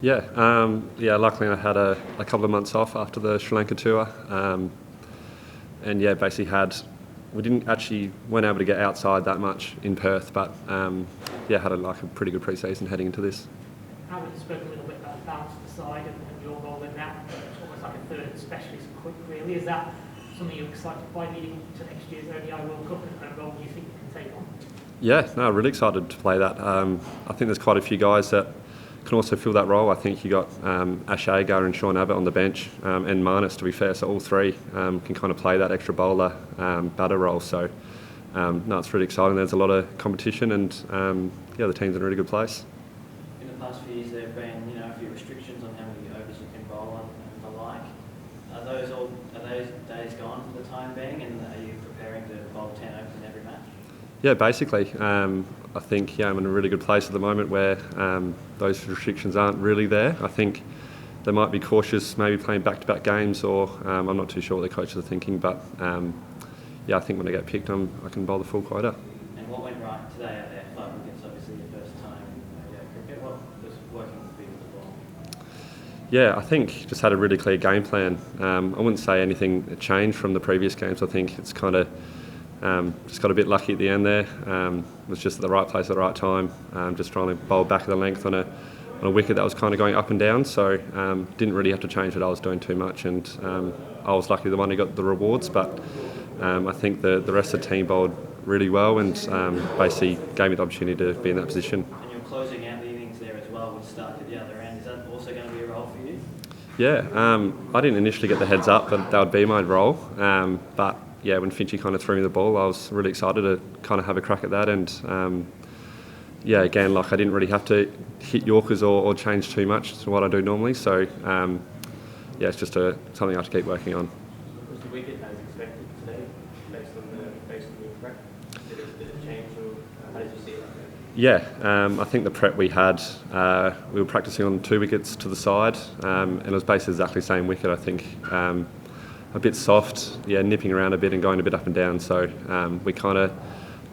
Yeah. Luckily I had a couple of months off after the Sri Lanka tour, and basically weren't able to get outside that much in Perth, but had a pretty good pre-season heading into this. Alan spoke a little bit about balance of the side and your role in that, almost like a third specialist quick really. Is that something you're excited by leading to next year's ODI World Cup, and a role you think you can take on? Yeah, no, really excited to play that. I think there's quite a few guys that can also fill that role. I think you got Ash Agar and Sean Abbott on the bench, and Marnus, to be fair, so all three can kind of play that extra bowler batter role. So it's really exciting. There's a lot of competition, and the team's in a really good place. In the past few years, there have been a few restrictions on how many overs you can bowl and the like. Are those days gone for the time being, and are you preparing to bowl 10 overs in every match? Yeah, basically. I think I'm in a really good place at the moment where those restrictions aren't really there. I think they might be cautious, maybe playing back-to-back games, or I'm not too sure what the coaches are thinking. But I think when I get picked, I can bowl the full quota. And what went right today out there? 5 wickets, obviously your first time in cricket. What was working for you with the ball? Yeah, I think just had a really clear game plan. I wouldn't say anything changed from the previous games. I think it's kind of just got a bit lucky at the end there. Was just at the right place at the right time. Just trying to bowl back of the length on a wicket that was kind of going up and down. So didn't really have to change what I was doing too much, and I was lucky the one who got the rewards. But I think the rest of the team bowled really well, and basically gave me the opportunity to be in that position. And you're closing out the innings there as well, which started at the other end. Is that also going to be a role for you? Yeah, I didn't initially get the heads up that would be my role, but when Finchy kind of threw me the ball, I was really excited to kind of have a crack at that. And again, I didn't really have to hit Yorkers or change too much to what I do normally. So it's just something I have to keep working on. Was the wicket as expected today, based on your prep? Did it change, or how did you see it? Yeah, I think the prep we had, we were practicing on 2 wickets to the side, and it was basically exactly the same wicket. I think a bit soft, nipping around a bit and going a bit up and down. So we kind of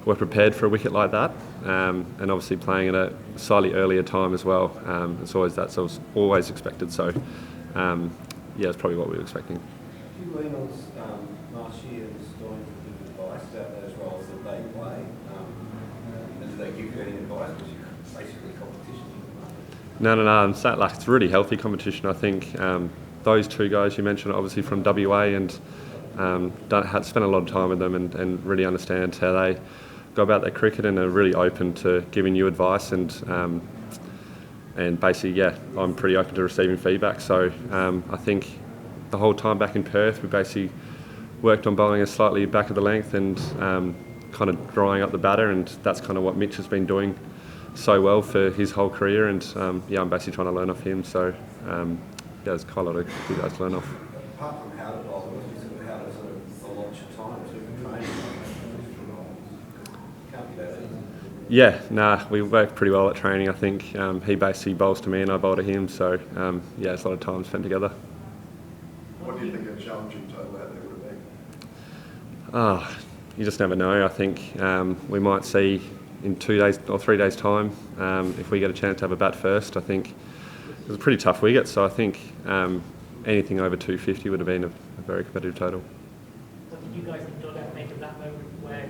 were prepared for a wicket like that, and obviously playing at a slightly earlier time as well. It's always that, so it was always expected. So it's probably what we were expecting. A few emails last year was going to give advice about those roles that they play. And do they give you any advice? Because you're basically competition. No. It's really healthy competition. I think those two guys you mentioned are obviously from WA, and spent a lot of time with them and really understand how they go about their cricket, and are really open to giving you advice, and basically I'm pretty open to receiving feedback. So I think the whole time back in Perth we basically worked on bowling a slightly back of the length and kind of drying up the batter, and that's kind of what Mitch has been doing so well for his whole career, and I'm basically trying to learn off him. So there's quite a lot of good guys to learn off. Apart from how to bowl, how to sort of allot your time to training, can't be that easy. We work pretty well at training. I think he basically bowls to me and I bowl to him. So it's a lot of time spent together. What do you think a challenging total out there would have been? You just never know. I think we might see in 2 days or 3 days' time if we get a chance to have a bat first. I think it was a pretty tough wicket, so I think anything over 250 would have been a very competitive total. What did you guys in the dugout make of that moment where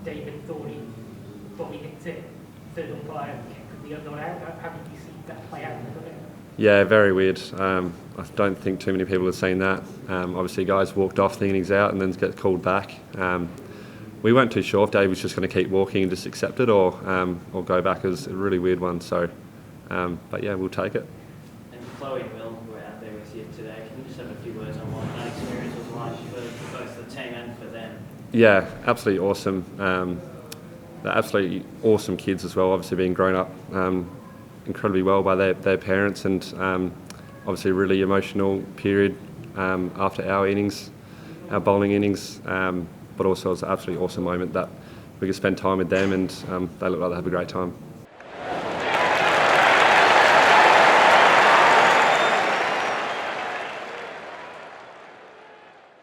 David thought he probably nicked it, third umpire kicked the other out? How did you see that play out in the dugout? Yeah, very weird. I don't think too many people have seen that. Obviously, guys walked off the innings out and then get called back. We weren't too sure if Dave was just going to keep walking and just accept it, or go back. It was a really weird one. So, we'll take it. And Chloe and Will, who were out there with you today, can you just have a few words on what that experience was like for both the team and for them? Yeah, absolutely awesome. They're absolutely awesome kids as well, obviously being grown up incredibly well by their parents, and obviously a really emotional period after our innings, our bowling innings, but also it was an absolutely awesome moment that we could spend time with them, and they look like they have a great time.